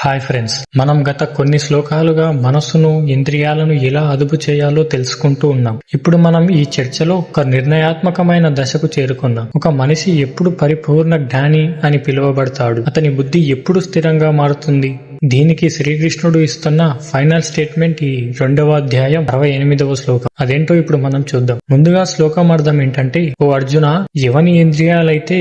Hi friends, మనం గత కొన్ని శ్లోకాలుగా మనస్సును, ఇంద్రియాలను ఎలా అదుపు చేయాలో తెలుసుకుంటూ ఉన్నాం. ఇప్పుడు మనం ఈ చర్చలో ఒక నిర్ణయాత్మకమైన దశకు చేరుకుందాం. ఒక మనిషి ఎప్పుడు పరిపూర్ణ జ్ఞాని అని పిలువబడతాడు? అతని బుద్ధి ఎప్పుడు స్థిరంగా మారుతుంది? దీనికి శ్రీకృష్ణుడు ఇస్తున్న ఫైనల్ స్టేట్మెంట్ ఈ 2వ అధ్యాయం 68వ శ్లోకం. అదేంటో ఇప్పుడు మనం చూద్దాం. ముందుగా శ్లోకం అర్థం ఏంటంటే, ఓ అర్జున, ఎవని ఇంద్రియాలైతే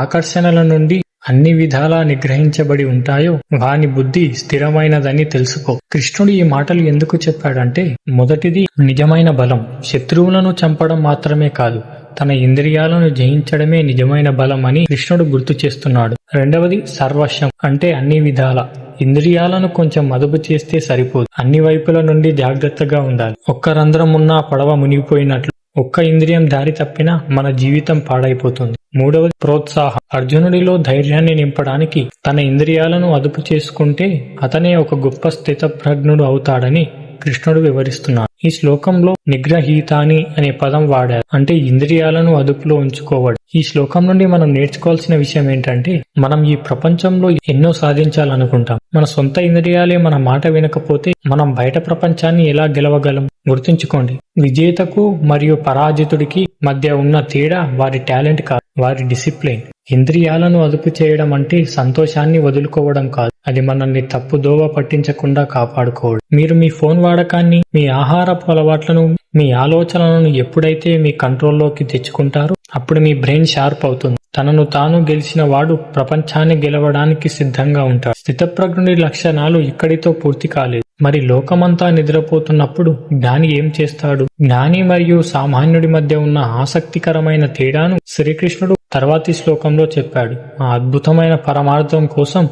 ఆకర్షణల నుండి అన్ని విధాలా నిగ్రహించబడి ఉంటాయో వాని బుద్ధి స్థిరమైనదని తెలుసుకో. కృష్ణుడు ఈ మాటలు ఎందుకు చెప్పాడంటే, మొదటిది నిజమైన బలం. శత్రువులను చంపడం మాత్రమే కాదు, తన ఇంద్రియాలను జయించడమే నిజమైన బలం అని కృష్ణుడు గుర్తు చేస్తున్నాడు. రెండవది సర్వస్వం, అంటే అన్ని విధాల. ఇంద్రియాలను కొంచెం అదుపు చేస్తే సరిపోదు, అన్ని వైపుల నుండి జాగ్రత్తగా ఉండాలి. ఒక్క రంధ్రం ఉన్నా పడవ మునిగిపోయినట్లు. ఒక్క ఇంద్రియం దారి తప్పినా మన జీవితం పాడైపోతుంది. మూడవది ప్రోత్సాహం. అర్జునుడిలో ధైర్యాన్ని నింపడానికి తన ఇంద్రియాలను అదుపు చేసుకుంటే అతనే ఒక గొప్ప స్థితప్రజ్ఞుడు అవుతాడని కృష్ణుడు వివరిస్తున్నాడు. ఈ శ్లోకంలో నిగ్రహీతాని అనే పదం వాడారు, అంటే ఇంద్రియాలను అదుపులో ఉంచుకోవడం. ఈ శ్లోకం నుండి మనం నేర్చుకోవాల్సిన విషయం ఏంటంటే, మనం ఈ ప్రపంచంలో ఎన్నో సాధించాలనుకుంటాం. మన సొంత ఇంద్రియాలే మన మాట వినకపోతే మనం బయట ప్రపంచాన్ని ఎలా గెలవగలం? గుర్తుంచుకోండి, విజేతకు మరియు పరాజితుడికి మధ్య ఉన్న తేడా వారి టాలెంట్ కాదు, వారి డిసిప్లిన్. ఇంద్రియాలను అదుపు చేయడం అంటే సంతోషాన్ని వదులుకోవడం కాదు, అది మనల్ని తప్పుదోవ పట్టించకుండా కాపాడుకోవడం. మీరు మీ ఫోన్ వాడకాన్ని, మీ ఆహారపు అలవాట్లను, మీ ఆలోచనలను ఎప్పుడైతే మీ కంట్రోల్లోకి తెచ్చుకుంటారో అప్పుడు మీ బ్రెయిన్ షార్ప్ అవుతుంది. తనను తాను గెలిచిన వాడు ప్రపంచాన్ని గెలవడానికి సిద్ధంగా ఉంటాడు. స్థితప్రజ్ఞుడి లక్షణాలు ఇక్కడితో పూర్తి కాలేదు. మరి లోకమంతా నిద్రపోతున్నప్పుడు జ్ఞాని ఏం చేస్తాడు? జ్ఞాని మరియు సామాన్యుడి మధ్య ఉన్న ఆసక్తికరమైన తేడాను శ్రీకృష్ణుడు తర్వాతి శ్లోకంలో చెప్పాడు. ఆ అద్భుతమైన పరమార్థం కోసం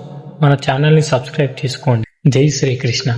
మన ఛానల్ని సబ్స్క్రైబ్ చేసుకోండి. జై శ్రీకృష్ణ.